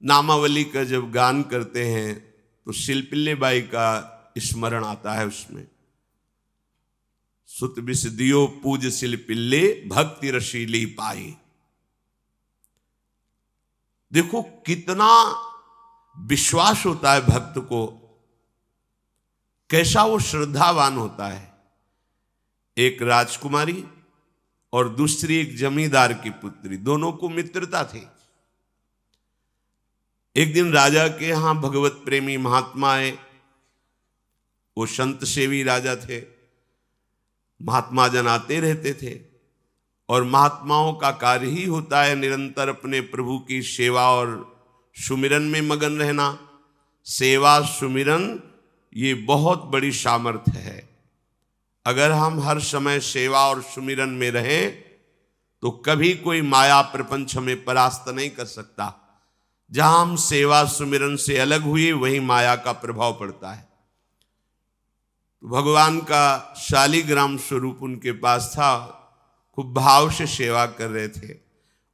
नामावली का जब गान करते हैं तो शिल्पिल्ले बाई का स्मरण आता है उसमें। सुत बिस दियो पूज शिल्पिल्ले भक्ति रशीली पाई। देखो कितना विश्वास होता है भक्त को, कैसा वो श्रद्धावान होता है। एक राजकुमारी और दूसरी एक जमींदार की पुत्री, दोनों को मित्रता थी। एक दिन राजा के यहां भगवत प्रेमी महात्मा आए। वो संत सेवी राजा थे, महात्मा जन आते रहते थे और महात्माओं का कार्य ही होता है निरंतर अपने प्रभु की सेवा और सुमिरन में मगन रहना। सेवा सुमिरन ये बहुत बड़ी सामर्थ्य है। अगर हम हर समय सेवा और सुमिरन में रहें तो कभी कोई माया प्रपंच हमें परास्त नहीं कर सकता। जहां हम सेवा सुमिरन से अलग हुए वहीं माया का प्रभाव पड़ता है। तो भगवान का शालिग्राम स्वरूप उनके पास था, खूब भाव से सेवा कर रहे थे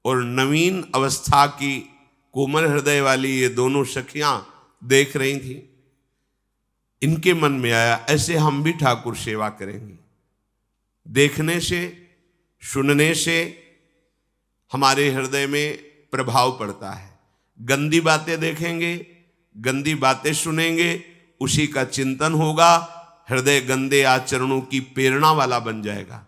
और नवीन अवस्था की कोमल हृदय वाली ये दोनों सखियां देख रही थी। इनके मन में आया ऐसे हम भी ठाकुर सेवा करेंगे। देखने से सुनने से हमारे हृदय में प्रभाव पड़ता है। गंदी बातें देखेंगे, गंदी बातें सुनेंगे, उसी का चिंतन होगा, हृदय गंदे आचरणों की प्रेरणा वाला बन जाएगा।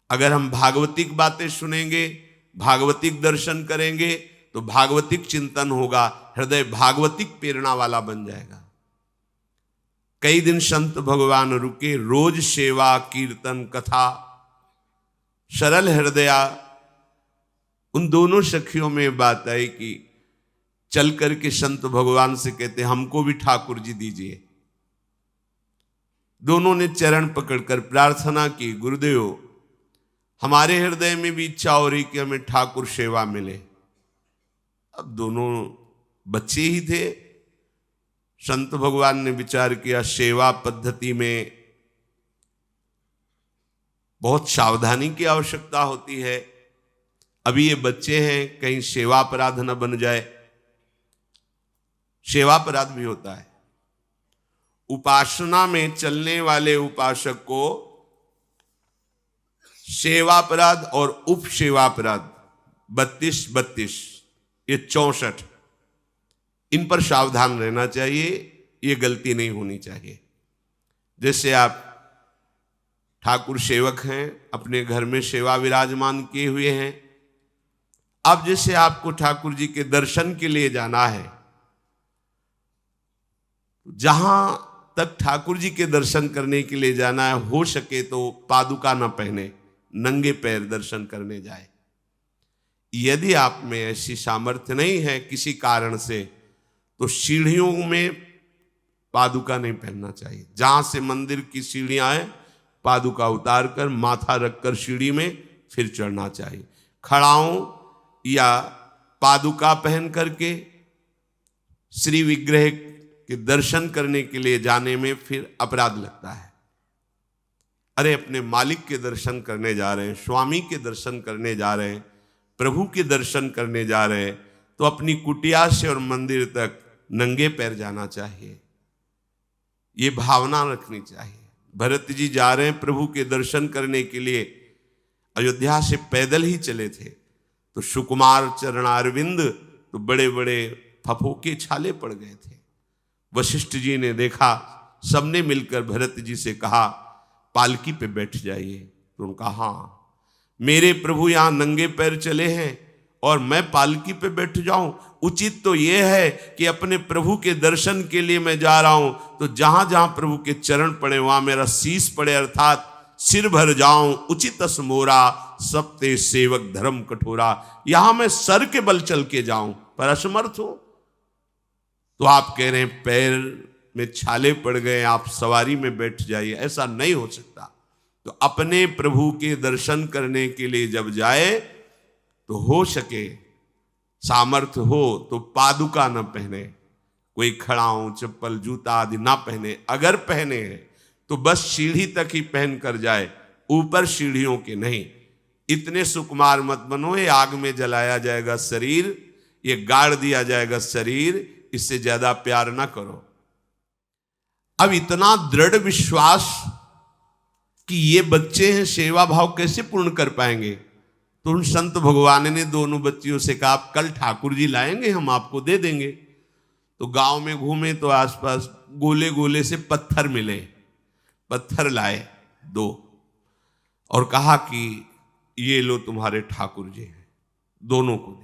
अगर हम भागवतिक बातें सुनेंगे, भागवतिक दर्शन करेंगे तो भागवतिक चिंतन होगा, हृदय भागवतिक प्रेरणा वाला बन जाएगा। कई दिन संत भगवान रुके, रोज सेवा कीर्तन कथा, सरल हृदया। उन दोनों सखियों में बात आई कि चल करके संत भगवान से कहते हमको भी ठाकुर जी दीजिए। दोनों ने चरण पकड़कर प्रार्थना की, गुरुदेव हमारे हृदय में भी इच्छा हो रही कि हमें ठाकुर सेवा मिले। अब दोनों बच्चे ही थे। संत भगवान ने विचार किया सेवा पद्धति में बहुत सावधानी की आवश्यकता होती है। अभी ये बच्चे हैं, कहीं सेवा अपराध न बन जाए। सेवा अपराध भी होता है। उपासना में चलने वाले उपासक को सेवा अपराध और उप सेवा अपराध 32 ये 64, इन पर सावधान रहना चाहिए। ये गलती नहीं होनी चाहिए। जैसे आप ठाकुर सेवक हैं, अपने घर में सेवा विराजमान किए हुए हैं। अब जैसे आपको ठाकुर जी के दर्शन के लिए जाना है, जहां तक ठाकुर जी के दर्शन करने के लिए जाना है, हो सके तो पादुका न पहने, नंगे पैर दर्शन करने जाए। यदि आप में ऐसी सामर्थ्य नहीं है किसी कारण से, तो सीढ़ियों में पादुका नहीं पहनना चाहिए। जहां से मंदिर की सीढ़ियां हैं, पादुका उतार कर माथा रखकर सीढ़ी में फिर चढ़ना चाहिए। खड़ाओं या पादुका पहन करके श्री विग्रह के दर्शन करने के लिए जाने में फिर अपराध लगता है। अरे अपने मालिक के दर्शन करने जा रहे हैं, स्वामी के दर्शन करने जा रहे हैं, प्रभु के दर्शन करने जा रहे हैं, तो अपनी कुटिया से और मंदिर तक नंगे पैर जाना चाहिए। ये भावना रखनी चाहिए। भरत जी जा रहे हैं प्रभु के दर्शन करने के लिए, अयोध्या से पैदल ही चले थे, तो सुकुमार चरणारविंद तो बड़े बड़े फफोके छाले पड़ गए थे। वशिष्ठ जी ने देखा, सबने मिलकर भरत जी से कहा पालकी पे बैठ जाइए। तो उन्होंने कहा हाँ, मेरे प्रभु यहाँ नंगे पैर चले हैं और मैं पालकी पे बैठ जाऊं? उचित तो यह है कि अपने प्रभु के दर्शन के लिए मैं जा रहा हूं, तो जहां जहां प्रभु के चरण पड़े वहां मेरा शीश पड़े, अर्थात सिर भर जाऊं। उचित मोरा सबते सेवक धर्म कठोरा। यहां मैं सर के बल चल के जाऊं पर असमर्थ हूं। तो आप कह रहे हैं पैर में छाले पड़ गए, आप सवारी में बैठ जाइए। ऐसा नहीं हो सकता। तो अपने प्रभु के दर्शन करने के लिए जब जाए तो हो सके, सामर्थ्य हो तो पादुका न पहने, कोई खड़ाऊं चप्पल जूता आदि ना पहने। अगर पहने हैं तो बस सीढ़ी तक ही पहन कर जाए, ऊपर सीढ़ियों के नहीं। इतने सुकुमार मत बनो, ये आग में जलाया जाएगा शरीर, ये गाड़ दिया जाएगा शरीर, इससे ज्यादा प्यार ना करो। अब इतना दृढ़ विश्वास कि ये बच्चे हैं, सेवा भाव कैसे पूर्ण कर पाएंगे? तो उन संत भगवान ने दोनों बच्चियों से कहा, आप कल ठाकुर जी लाएंगे, हम आपको दे देंगे। तो गांव में घूमे तो आसपास गोले गोले से पत्थर मिले, पत्थर लाए 2 और कहा कि ये लो तुम्हारे ठाकुर जी हैं। दोनों को दिया।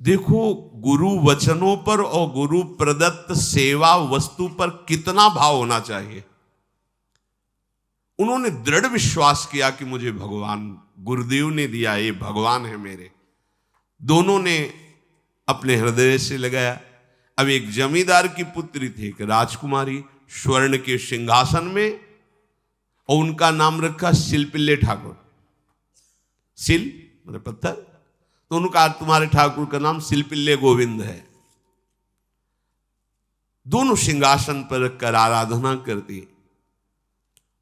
देखो गुरु वचनों पर और गुरु प्रदत्त सेवा वस्तु पर कितना भाव होना चाहिए। उन्होंने दृढ़ विश्वास किया कि मुझे भगवान गुरुदेव ने दिया, ये भगवान है मेरे। दोनों ने अपने हृदय से लगाया। अब एक जमींदार की पुत्री थी, एक राजकुमारी, स्वर्ण के सिंहासन में, और उनका नाम रखा शिलपिल्ले ठाकुर। शिल मतलब पत्थर, तो उनका तुम्हारे ठाकुर का नाम शिलपिल्ले गोविंद है। दोनों सिंहासन पर रखकर आराधना करती।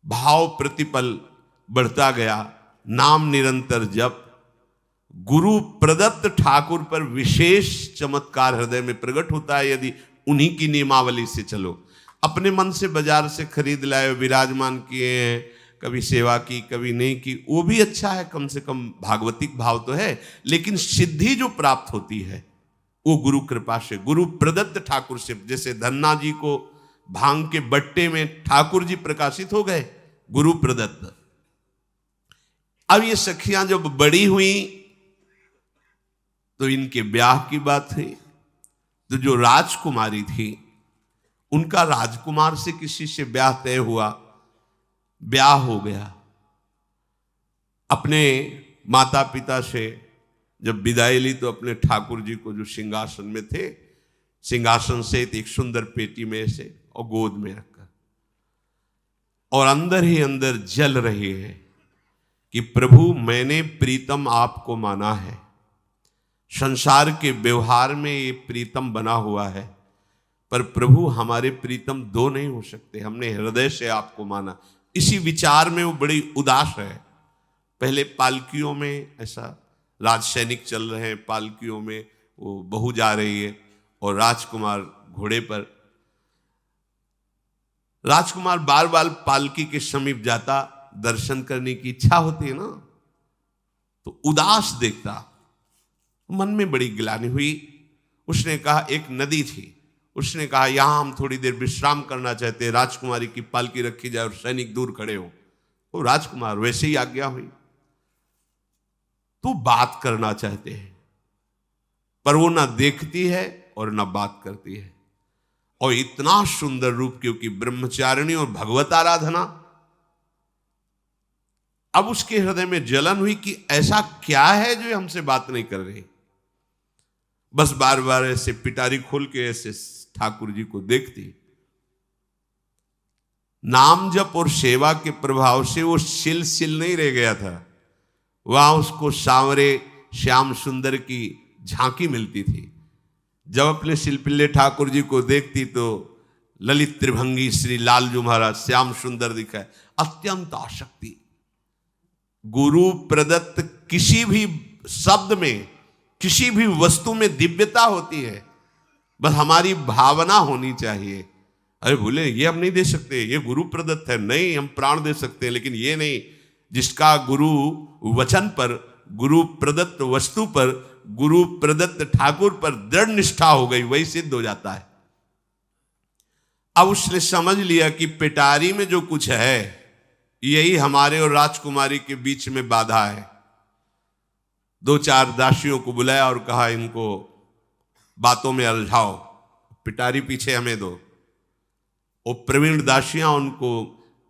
भाव प्रतिपल बढ़ता गया, नाम निरंतर जप। गुरु प्रदत्त ठाकुर पर विशेष चमत्कार हृदय में प्रकट होता है यदि उन्हीं की नियमावली से चलो। अपने मन से बाजार से खरीद लाए, विराजमान किए हैं, कभी सेवा की कभी नहीं की, वो भी अच्छा है, कम से कम भागवतिक भाव तो है। लेकिन सिद्धि जो प्राप्त होती है वो गुरु कृपा से, गुरु प्रदत्त ठाकुर से। जैसे धन्ना जी को भांग के बट्टे में ठाकुर जी प्रकाशित हो गए, गुरु प्रदत्त। अब ये सखियां जब बड़ी हुई तो इनके ब्याह की बात हुई। तो जो राजकुमारी थी उनका राजकुमार से किसी से ब्याह तय हुआ, ब्याह हो गया। अपने माता पिता से जब विदाई ली तो अपने ठाकुर जी को जो सिंहासन में थे, सिंहासन से एक सुंदर पेटी में से और गोद में रखकर, और अंदर ही अंदर जल रहे हैं कि प्रभु मैंने प्रीतम आपको माना है, संसार के व्यवहार में ये प्रीतम बना हुआ है, पर प्रभु हमारे प्रीतम 2 नहीं हो सकते, हमने हृदय से आपको माना। इसी विचार में वो बड़ी उदास है। पहले पालकियों में ऐसा राज सैनिक चल रहे हैं, पालकियों में वो बहू जा रही है और राजकुमार घोड़े पर। राजकुमार बार बार पालकी के समीप जाता, दर्शन करने की इच्छा होती है ना, तो उदास देखता, मन में बड़ी गिलानी हुई। उसने कहा, एक नदी थी, उसने कहा यहां हम थोड़ी देर विश्राम करना चाहते हैं, राजकुमारी की पालकी रखी जाए और सैनिक दूर खड़े हो। वो राजकुमार वैसे ही आज्ञा हुई। तो बात करना चाहते हैं पर वो ना देखती है और ना बात करती है। और इतना सुंदर रूप, क्योंकि ब्रह्मचारिणी और भगवत आराधना। अब उसके हृदय में जलन हुई कि ऐसा क्या है जो हमसे बात नहीं कर रही। बस बार बार ऐसे पिटारी खोल के ऐसे ठाकुर जी को देखती। नाम जप और सेवा के प्रभाव से वो सिल नहीं रह गया था, वहां उसको सांवरे श्याम सुंदर की झांकी मिलती थी। जब अपने शिलपिल्ले ठाकुर जी को देखती तो ललित त्रिभंगी श्री लालजू महाराज श्याम सुंदर दिखाए, अत्यंत आसक्ति। गुरु प्रदत्त किसी भी शब्द में, किसी भी वस्तु में दिव्यता होती है, बस हमारी भावना होनी चाहिए। अरे बोले ये हम नहीं दे सकते, ये गुरु प्रदत्त है, नहीं हम प्राण दे सकते हैं, लेकिन ये नहीं। जिसका गुरु वचन पर, गुरु प्रदत्त वस्तु पर, गुरु प्रदत्त ठाकुर पर दृढ़ निष्ठा हो गई, वही सिद्ध हो जाता है। अब उसने समझ लिया कि पिटारी में जो कुछ है यही हमारे और राजकुमारी के बीच में बाधा है। 2-4 दासियों को बुलाया और कहा इनको बातों में उलझाओ, पिटारी पीछे हमें दो। वो प्रवीण दासियां उनको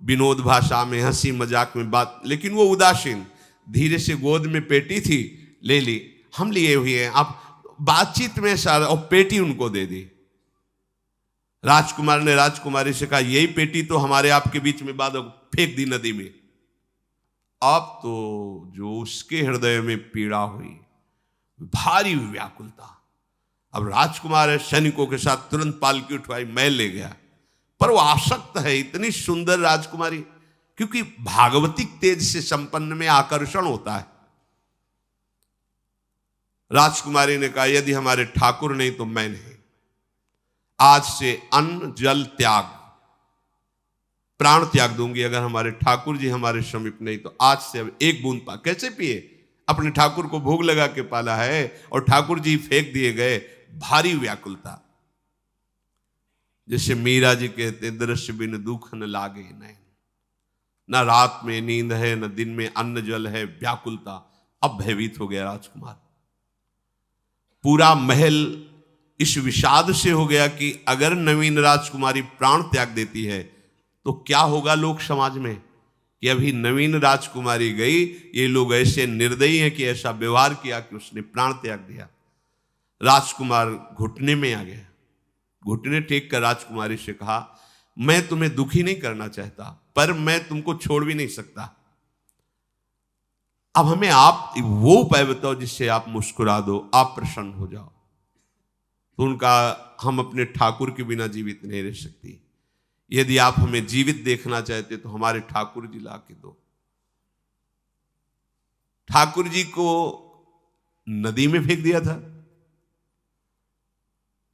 विनोद भाषा में, हंसी मजाक में बात, लेकिन वो उदासीन। धीरे से गोद में पेटी थी, ले ली, हम लिए हुए हैं, आप बातचीत में सारा, और पेटी उनको दे दी। राजकुमार ने राजकुमारी से कहा यही पेटी तो हमारे आपके बीच में बात, फेंक दी नदी में। अब तो जो उसके हृदय में पीड़ा हुई, भारी व्याकुलता। अब राजकुमार है, सैनिकों के साथ तुरंत पालकी उठवाई, महल ले गया। पर वो आसक्त है, इतनी सुंदर राजकुमारी, क्योंकि भागवतिक तेज से संपन्न में आकर्षण होता है। राजकुमारी ने कहा, यदि हमारे ठाकुर नहीं तो मैं नहीं। आज से अन्न जल त्याग, प्राण त्याग दूंगी अगर हमारे ठाकुर जी हमारे समीप नहीं तो। आज से अब एक बूंद पा कैसे पिए? अपने ठाकुर को भोग लगा के पाला है और ठाकुर जी फेंक दिए गए। भारी व्याकुलता, जैसे मीरा जी कहते, दृश्य बिन दुख न लागे नैन, न रात में नींद है न दिन में अन्न जल है, व्याकुलता। अब भयभीत हो गया राजकुमार। पूरा महल इस विषाद से हो गया कि अगर नवीन राजकुमारी प्राण त्याग देती है तो क्या होगा लोक समाज में, कि अभी नवीन राजकुमारी गई, ये लोग ऐसे निर्दयी हैं कि ऐसा व्यवहार किया कि उसने प्राण त्याग दिया। राजकुमार घुटने में आ गया। घुटने टेक कर राजकुमारी से कहा, मैं तुम्हें दुखी नहीं करना चाहता, पर मैं तुमको छोड़ भी नहीं सकता। अब हमें आप वो उपाय बताओ जिससे आप मुस्कुरा दो, आप प्रसन्न हो जाओ। तो उनका, हम अपने ठाकुर के बिना जीवित नहीं रह सकती। यदि आप हमें जीवित देखना चाहते तो हमारे ठाकुर जी ला के दो। ठाकुर जी को नदी में फेंक दिया था।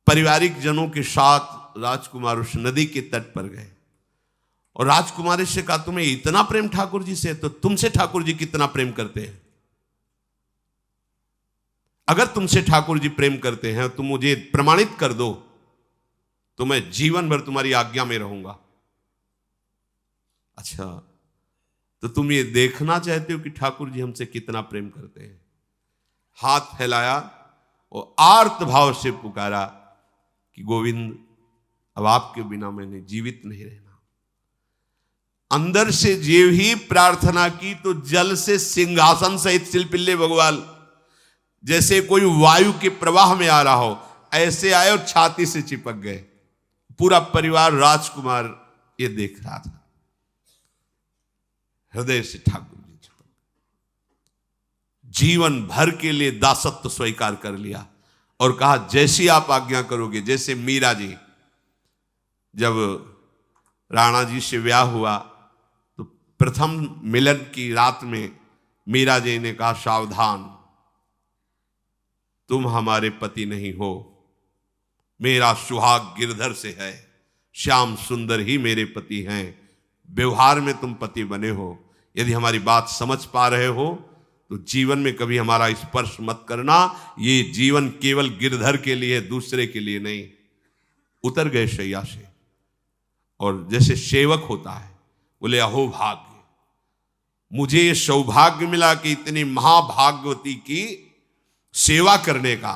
पारिवारिक जनों के साथ राजकुमार उस नदी के तट पर गए और राजकुमारी से कहा, तुम्हें इतना प्रेम ठाकुर जी से, तो तुमसे ठाकुर जी कितना प्रेम करते हैं? अगर तुमसे ठाकुर जी प्रेम करते हैं तो मुझे प्रमाणित कर दो, तो मैं जीवन भर तुम्हारी आज्ञा में रहूंगा। अच्छा, तो तुम ये देखना चाहते हो कि ठाकुर जी हमसे कितना प्रेम करते हैं? हाथ फैलाया और आर्त भाव से पुकारा कि गोविंद, अब आपके बिना मैंने जीवित नहीं रहना। अंदर से जेव ही प्रार्थना की तो जल से सिंहासन सहित सिलपिल्ले भगवान जैसे कोई वायु के प्रवाह में आ रहा हो, ऐसे आए और छाती से चिपक गए। पूरा परिवार, राजकुमार ये देख रहा था। हृदय से ठाकुर जी चिपक, जीवन भर के लिए दासत्व स्वीकार कर लिया और कहा, जैसी आप आज्ञा करोगे। जैसे मीरा जी, जब राणा जी से ब्याह हुआ तो प्रथम मिलन की रात में मीरा जी ने कहा, सावधान, तुम हमारे पति नहीं हो, मेरा सुहाग गिरधर से है, श्याम सुंदर ही मेरे पति हैं। व्यवहार में तुम पति बने हो। यदि हमारी बात समझ पा रहे हो तो जीवन में कभी हमारा स्पर्श मत करना। ये जीवन केवल गिरधर के लिए, दूसरे के लिए नहीं। उतर गए शैया से और जैसे सेवक होता है, बोले, अहो भाग्य, मुझे ये सौभाग्य मिला कि इतनी महाभाग्यवती की सेवा करने का।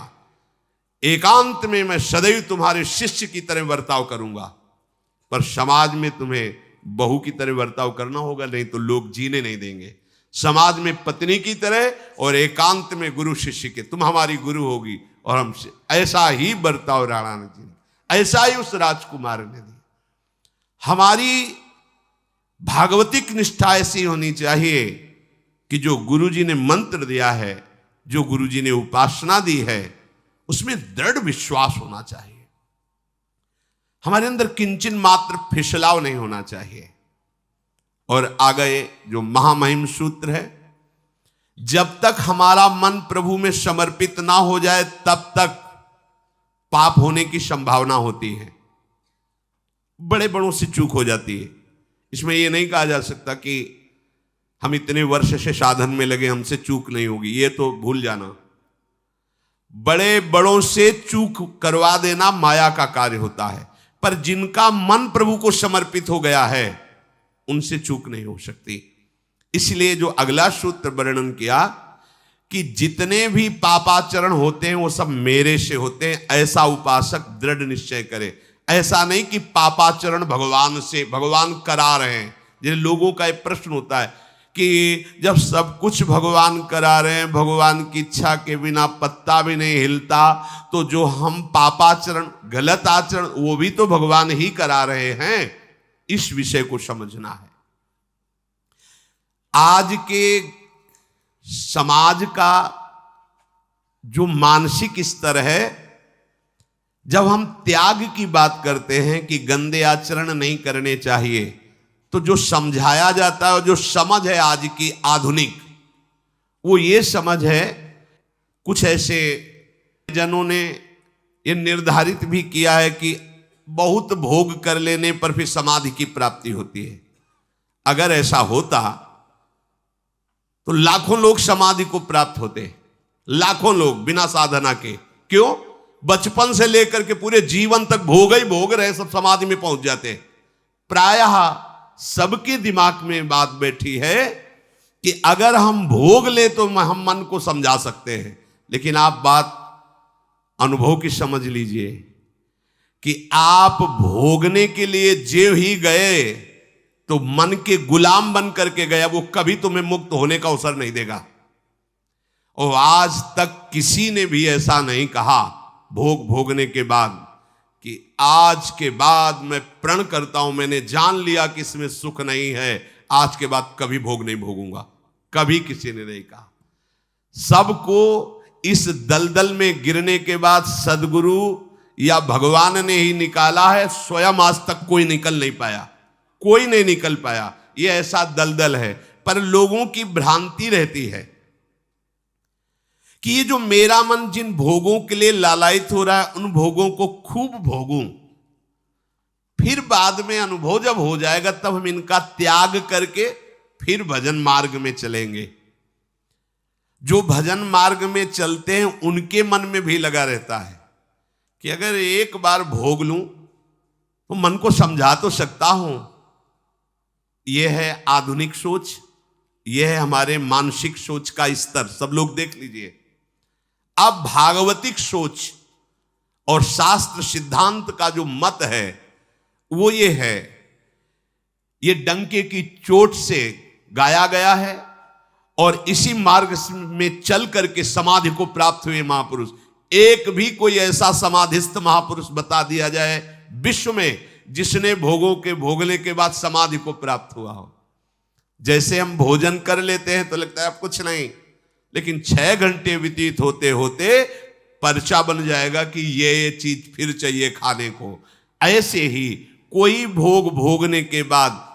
एकांत में मैं सदैव तुम्हारे शिष्य की तरह बर्ताव करूंगा, पर समाज में तुम्हें बहू की तरह बर्ताव करना होगा, नहीं तो लोग जीने नहीं देंगे। समाज में पत्नी की तरह और एकांत में गुरु शिष्य के। तुम हमारी गुरु होगी और हमसे ऐसा ही बर्ताव राणा ने जी, ऐसा ही उस राजकुमार ने दी। हमारी भागवतिक निष्ठा ऐसी होनी चाहिए कि जो गुरु जी ने मंत्र दिया है, जो गुरु जी ने उपासना दी है, उसमें दृढ़ विश्वास होना चाहिए। हमारे अंदर किंचन मात्र फिसलाव नहीं होना चाहिए। और आ गए जो महामहिम सूत्र है, जब तक हमारा मन प्रभु में समर्पित ना हो जाए तब तक पाप होने की संभावना होती है। बड़े बड़ों से चूक हो जाती है। इसमें यह नहीं कहा जा सकता कि हम इतने वर्ष से साधन में लगे, हमसे चूक नहीं होगी, ये तो भूल जाना। बड़े बड़ों से चूक करवा देना माया का कार्य होता है, पर जिनका मन प्रभु को समर्पित हो गया है उनसे चूक नहीं हो सकती। इसलिए जो अगला सूत्र वर्णन किया कि जितने भी पापाचरण होते हैं वो सब मेरे से होते हैं, ऐसा उपासक दृढ़ निश्चय करे। ऐसा नहीं कि पापाचरण भगवान से, भगवान करा रहे हैं। जिन लोगों का एक प्रश्न होता है कि जब सब कुछ भगवान करा रहे हैं, भगवान की इच्छा के बिना पत्ता भी नहीं हिलता, तो जो हम पापाचरण, गलत आचरण, वो भी तो भगवान ही करा रहे हैं। इस विषय को समझना है। आज के समाज का जो मानसिक स्तर है, जब हम त्याग की बात करते हैं कि गंदे आचरण नहीं करने चाहिए, तो जो समझाया जाता है और जो समझ है आज की आधुनिक, वो ये समझ है कुछ ऐसे जनों ने ये निर्धारित भी किया है कि बहुत भोग कर लेने पर फिर समाधि की प्राप्ति होती है। अगर ऐसा होता तो लाखों लोग समाधि को प्राप्त होते, लाखों लोग बिना साधना के। क्यों? बचपन से लेकर के पूरे जीवन तक भोग ही भोग रहे, सब समाधि में पहुंच जाते। प्रायः सबके दिमाग में बात बैठी है कि अगर हम भोग ले तो हम मन को समझा सकते हैं, लेकिन आप बात अनुभव की समझ लीजिए कि आप भोगने के लिए जो ही गए तो मन के गुलाम बन करके गया, वो कभी तुम्हें मुक्त होने का अवसर नहीं देगा। और आज तक किसी ने भी ऐसा नहीं कहा भोग भोगने के बाद कि आज के बाद मैं प्रण करता हूं, मैंने जान लिया कि इसमें सुख नहीं है, आज के बाद कभी भोग नहीं भोगूंगा। कभी किसी ने नहीं कहा। सबको इस दलदल में गिरने के बाद सदगुरु या भगवान ने ही निकाला है, स्वयं आज तक कोई निकल नहीं पाया, कोई नहीं निकल पाया। ये ऐसा दलदल है। पर लोगों की भ्रांति रहती है कि ये जो मेरा मन जिन भोगों के लिए लालायित हो रहा है, उन भोगों को खूब भोगूं, फिर बाद में अनुभव जब हो जाएगा तब हम इनका त्याग करके फिर भजन मार्ग में चलेंगे। जो भजन मार्ग में चलते हैं उनके मन में भी लगा रहता है कि अगर एक बार भोग लूं तो मन को समझा तो सकता हूं। यह है आधुनिक सोच, यह है हमारे मानसिक सोच का स्तर। सब लोग देख लीजिए। अब भागवतिक सोच और शास्त्र सिद्धांत का जो मत है वो ये है, ये डंके की चोट से गाया गया है और इसी मार्ग में चल करके समाधि को प्राप्त हुए महापुरुष। एक भी कोई ऐसा समाधिस्थ महापुरुष बता दिया जाए विश्व में जिसने भोगों के भोगने के बाद समाधि को प्राप्त हुआ हो। जैसे हम भोजन कर लेते हैं तो लगता है अब कुछ नहीं, लेकिन 6 घंटे व्यतीत होते होते पर्चा बन जाएगा कि ये चीज फिर चाहिए खाने को। ऐसे ही कोई भोग भोगने के बाद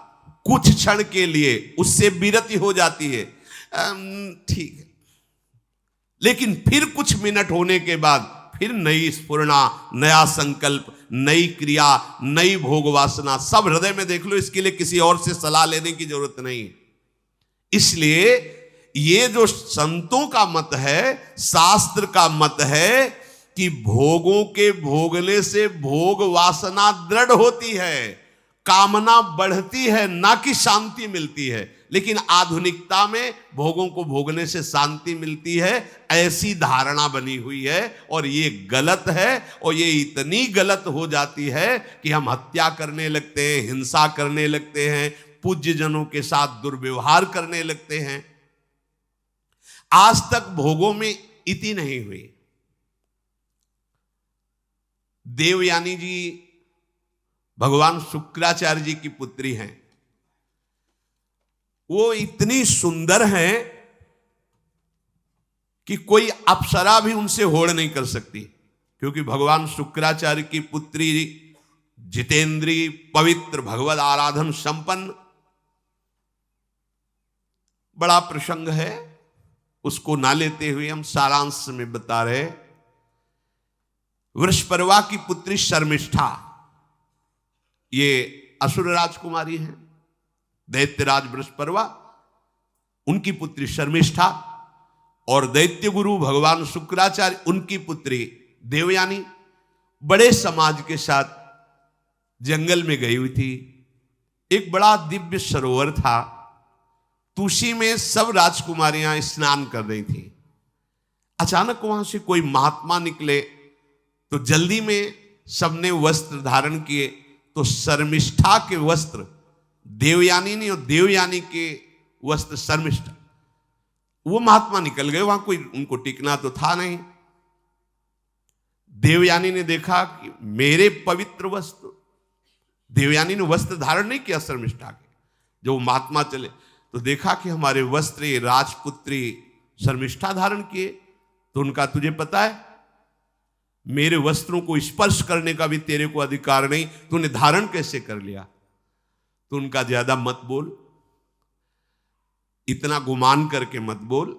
कुछ क्षण के लिए उससे विरति हो जाती है, ठीक है, लेकिन फिर कुछ मिनट होने के बाद फिर नई स्फुरना, नया संकल्प, नई क्रिया, नई भोग वासना सब हृदय में देख लो। इसके लिए किसी और से सलाह लेने की जरूरत नहीं। इसलिए ये जो संतों का मत है, शास्त्र का मत है कि भोगों के भोगने से भोग वासना दृढ़ होती है, कामना बढ़ती है, ना कि शांति मिलती है। लेकिन आधुनिकता में भोगों को भोगने से शांति मिलती है, ऐसी धारणा बनी हुई है और ये गलत है। और ये इतनी गलत हो जाती है कि हम हत्या करने लगते हैं, हिंसा करने लगते हैं, पूज्य जनों के साथ दुर्व्यवहार करने लगते हैं। आज तक भोगों में इति नहीं हुई। देवयानी जी भगवान शुक्राचार्य जी की पुत्री हैं। वो इतनी सुंदर हैं कि कोई अप्सरा भी उनसे होड़ नहीं कर सकती, क्योंकि भगवान शुक्राचार्य की पुत्री जितेंद्री, पवित्र, भगवद आराधन संपन्न। बड़ा प्रसंग है, उसको ना लेते हुए हम सारांश में बता रहे। वृषपर्वा की पुत्री शर्मिष्ठा, ये असुर राजकुमारी है। दैत्यराज वृषपर्वा, उनकी पुत्री शर्मिष्ठा, और दैत्य गुरु भगवान शुक्राचार्य, उनकी पुत्री देवयानी बड़े समाज के साथ जंगल में गई हुई थी। एक बड़ा दिव्य सरोवर था, तुलसी में सब राजकुमारियां स्नान कर रही थी। अचानक वहां से कोई महात्मा निकले तो जल्दी में सबने वस्त्र धारण किए। तो शर्मिष्ठा के वस्त्र देवयानी ने और देवयानी के वस्त्र शर्मिष्ठा, वो महात्मा निकल गए। वहां कोई उनको टिकना तो था नहीं। देवयानी ने देखा कि मेरे पवित्र वस्त्र, देवयानी ने वस्त्र धारण नहीं किया शर्मिष्ठा के। जब वो महात्मा चले तो देखा कि हमारे वस्त्र ये राजपुत्री शर्मिष्ठा धारण किए। तो उनका, तुझे पता है मेरे वस्त्रों को स्पर्श करने का भी तेरे को अधिकार नहीं, तूने धारण कैसे कर लिया? तो उनका, ज्यादा मत बोल, इतना गुमान करके मत बोल।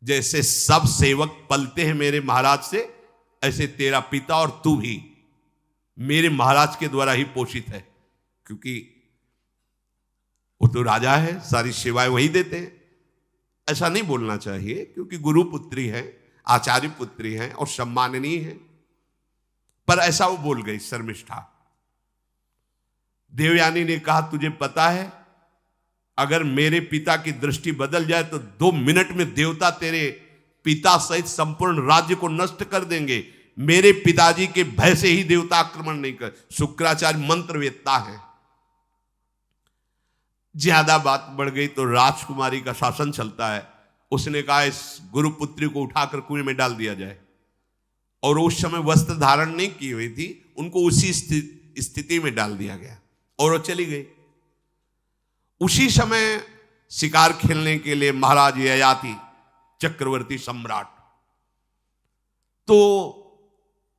जैसे सब सेवक पलते हैं मेरे महाराज से, ऐसे तेरा पिता और तू भी मेरे महाराज के द्वारा ही पोषित है, क्योंकि वो तो राजा है, सारी सेवाएं वही देते हैं। ऐसा नहीं बोलना चाहिए, क्योंकि गुरु पुत्री है, आचार्य पुत्री है और सम्माननीय है, पर ऐसा वो बोल गई शर्मिष्ठा। देवयानी ने कहा तुझे पता है अगर मेरे पिता की दृष्टि बदल जाए तो 2 मिनट में देवता तेरे पिता सहित संपूर्ण राज्य को नष्ट कर देंगे। मेरे पिताजी के भय से ही देवता आक्रमण नहीं कर। शुक्राचार्य मंत्रवेत्ता है। ज्यादा बात बढ़ गई तो राजकुमारी का शासन चलता है। उसने कहा इस गुरुपुत्री को उठाकर कुएं में डाल दिया जाए, और उस समय वस्त्र धारण नहीं की हुई थी, उनको उसी स्थिति में डाल दिया गया और वो चली गई। उसी समय शिकार खेलने के लिए महाराज ययाति चक्रवर्ती सम्राट तो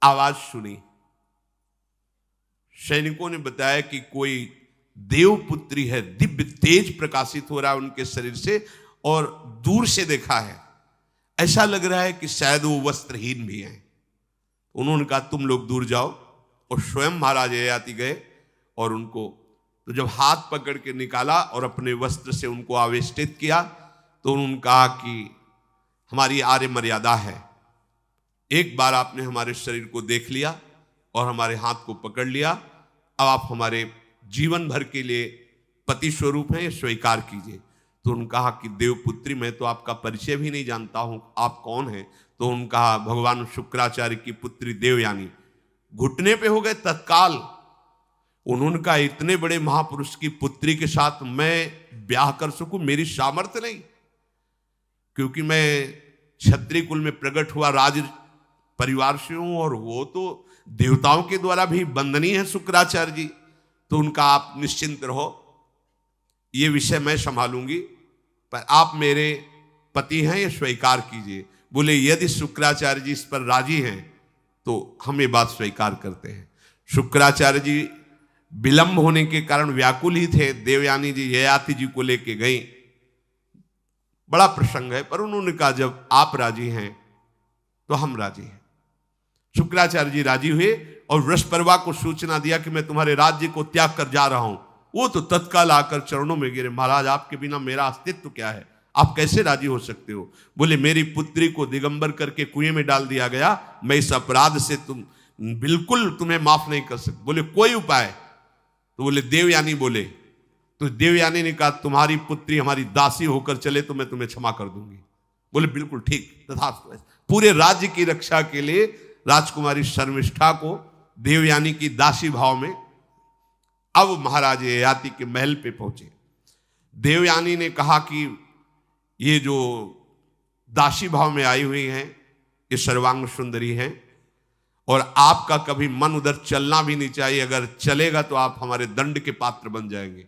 आवाज सुनी। सैनिकों ने बताया कि कोई देवपुत्री है, दिव्य तेज प्रकाशित हो रहा है उनके शरीर से, और दूर से देखा है ऐसा लग रहा है कि शायद वो वस्त्रहीन भी हैं। उन्होंने कहा तुम लोग दूर जाओ, और स्वयं महाराज ययाति गए और उनको तो जब हाथ पकड़ के निकाला और अपने वस्त्र से उनको आवेष्टित किया तो उन्होंने कहा कि हमारी आर्य मर्यादा है, एक बार आपने हमारे शरीर को देख लिया और हमारे हाथ को पकड़ लिया, अब आप हमारे जीवन भर के लिए पति स्वरूप हैं, स्वीकार कीजिए। तो उन्होंने कहा कि देवपुत्री मैं तो आपका परिचय भी नहीं जानता हूं, आप कौन हैं? तो उन्होंने कहा भगवान शुक्राचार्य की पुत्री देवयानी। घुटने पे हो गए तत्काल। उन्होंने कहा इतने बड़े महापुरुष की पुत्री के साथ मैं ब्याह कर सकूं, मेरी सामर्थ्य नहीं, क्योंकि मैं क्षत्रिय कुल में प्रकट हुआ राज परिवार से हूं, और वो तो देवताओं के द्वारा भी वंदनीय है शुक्राचार्य जी। तो उनका आप निश्चिंत रहो, ये विषय मैं संभालूंगी, पर आप मेरे पति हैं, ये स्वीकार कीजिए। बोले यदि शुक्राचार्य जी इस पर राजी हैं तो हम ये बात स्वीकार करते हैं। शुक्राचार्य जी विलंब होने के कारण व्याकुल ही थे। देवयानी जी ययाति जी को लेके गई। बड़ा प्रसंग है, पर उन्होंने कहा जब आप राजी हैं तो हम राजी हैं। शुक्राचार्य जी राजी हुए और वृषपर्वा को सूचना दिया कि मैं तुम्हारे राज्य को त्याग कर जा रहा हूं। वो तो तत्काल आकर चरणों में गिरे, महाराज आपके बिना मेरा अस्तित्व क्या है, आप कैसे राजी हो सकते हो? बोले मेरी पुत्री को दिगंबर करके कुएं में डाल दिया गया, मैं इस अपराध से बिल्कुल तुम्हें माफ नहीं कर सकता। बोले कोई उपाय? तो बोले देवयानी बोले। तो देवयानी ने कहा तुम्हारी पुत्री हमारी दासी होकर चले तो मैं तुम्हें क्षमा कर दूंगी। बोले बिल्कुल ठीक, तथास्तु। पूरे राज्य की रक्षा के लिए राजकुमारी शर्मिष्ठा को देवयानी की दासी भाव में अब महाराज ययाति के महल पे पहुंचे। देवयानी ने कहा कि ये जो दासी भाव में आई हुई हैं ये सर्वांग सुंदरी हैं, और आपका कभी मन उधर चलना भी नहीं चाहिए, अगर चलेगा तो आप हमारे दंड के पात्र बन जाएंगे।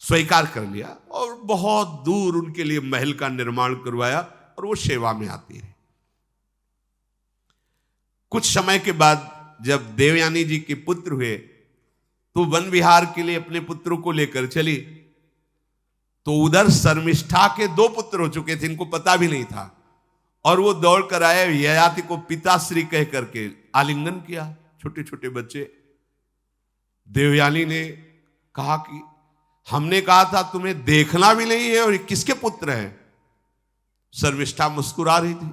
स्वीकार कर लिया और बहुत दूर उनके लिए महल का निर्माण करवाया और वो सेवा में आती रही। कुछ समय के बाद जब देवयानी जी के पुत्र हुए तो वन विहार के लिए अपने पुत्रों को लेकर चली, तो उधर शर्मिष्ठा के 2 पुत्र हो चुके थे, इनको पता भी नहीं था, और वो दौड़ कर आए, ययाति को पिताश्री कह करके आलिंगन किया। छोटे छोटे बच्चे। देवयानी ने कहा कि हमने कहा था तुम्हें देखना भी नहीं है, और ये किसके पुत्र हैं? शर्मिष्ठा मुस्कुरा रही थी।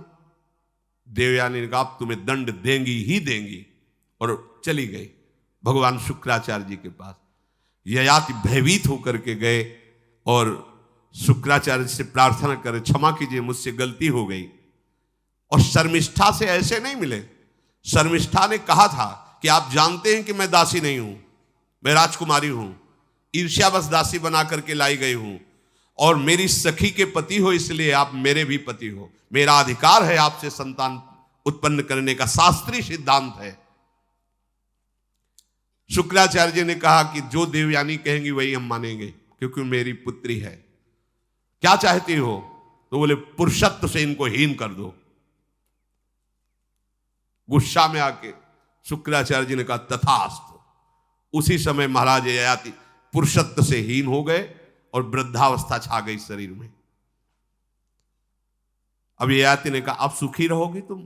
देवयानी ने कहा अब तुम्हें दंड देंगी ही देंगी, और चली गई भगवान शुक्राचार्य जी के पास। ययाति भयभीत होकर के गए और शुक्राचार्य से प्रार्थना करे क्षमा कीजिए मुझसे गलती हो गई। और शर्मिष्ठा से ऐसे नहीं मिले। शर्मिष्ठा ने कहा था कि आप जानते हैं कि मैं दासी नहीं हूं, मैं राजकुमारी हूं, ईर्ष्यावश दासी बना करके लाई गई हूं, और मेरी सखी के पति हो इसलिए आप मेरे भी पति हो, मेरा अधिकार है आपसे संतान उत्पन्न करने का, शास्त्रीय सिद्धांत है। शुक्राचार्य जी ने कहा कि जो देवयानी कहेंगी वही हम मानेंगे, क्योंकि मेरी पुत्री है। क्या चाहती हो? तो बोले पुरुषत्व से इनको हीन कर दो। गुस्सा में आके शुक्राचार्य जी ने कहा तथास्तु। उसी समय महाराज ययाति पुरुषत्व से हीन हो गए और वृद्धावस्था छा गई शरीर में। अब ययाति ने कहा अब सुखी रहोगे तुम।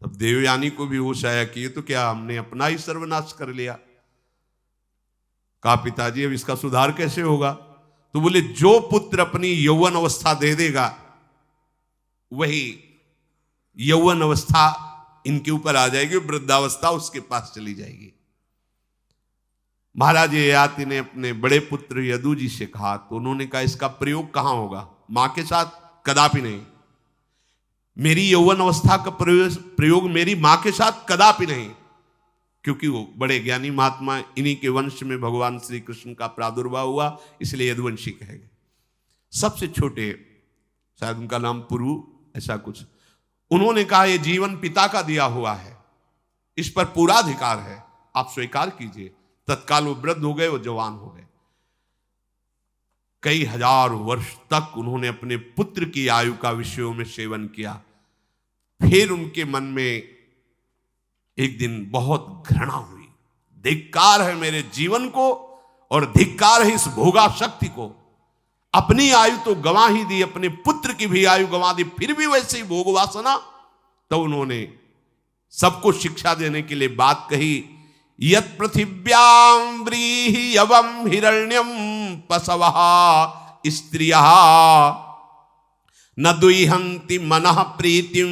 तब देवयानी को भी होश आया कि ये तो क्या हमने अपना ही सर्वनाश कर लिया। कहा पिताजी अब इसका सुधार कैसे होगा? तो बोले जो पुत्र अपनी यौवन अवस्था दे देगा वही यौवन अवस्था इनके ऊपर आ जाएगी, वृद्धावस्था उसके पास चली जाएगी। महाराज ययाति ने अपने बड़े पुत्र यदु जी से कहा, तो उन्होंने कहा इसका प्रयोग कहां होगा? मां के साथ कदापि नहीं। मेरी यौवन अवस्था का प्रयोग मेरी मां के साथ कदापि नहीं, क्योंकि वो बड़े ज्ञानी महात्मा, इन्हीं के वंश में भगवान श्री कृष्ण का प्रादुर्भाव हुआ, इसलिए यदुवंशी कहे गए। सबसे छोटे, शायद उनका नाम पुरु ऐसा कुछ, उन्होंने कहा ये जीवन पिता का दिया हुआ है, इस पर पूरा अधिकार है, आप स्वीकार कीजिए। तत्काल वो वृद्ध हो गए, वो जवान हो गए। कई हजार वर्ष तक उन्होंने अपने पुत्र की आयु का विषयों में सेवन किया। फिर उनके मन में एक दिन बहुत घृणा हुई, धिक्कार है मेरे जीवन को और धिक्कार है इस भोगा शक्ति को। अपनी आयु तो गंवा ही दी, अपने पुत्र की भी आयु गंवा दी, फिर भी वैसे ही भोग वासना। तो उन्होंने सबको शिक्षा देने के लिए बात कही, यत् पृथिव्यां व्रीहि यवं हिरण्यं पशवः स्त्रियः न दुह्यन्ति मनः प्रीतिं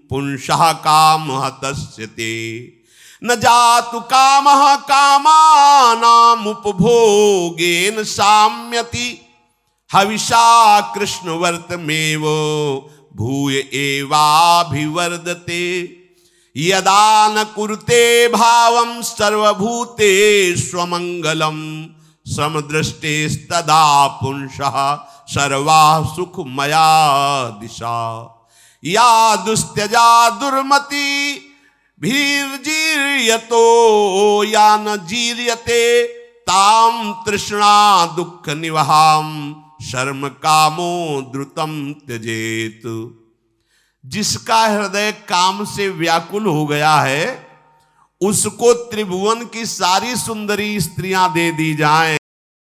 पुंसः कामः तस्यते न जातु कामः कामानाम् उपभोगेन साम्यति हविषा कृष्णवर्तमेव भूय एवाभिवर्धते यदा न कुरुते भावं सर्वभूतेष्वमङ्गलं समदृष्टेस्तदा पुंसः सर्वा सुखमया दिशा या दुस्त्यजा दुर्मति भीर्जीर्यतो या न जीर्यते ताम तृष्णा दुख निवहाम शर्म कामो द्रुतम त्यजेत। जिसका हृदय काम से व्याकुल हो गया है उसको त्रिभुवन की सारी सुंदरी स्त्रियां दे दी जाएं,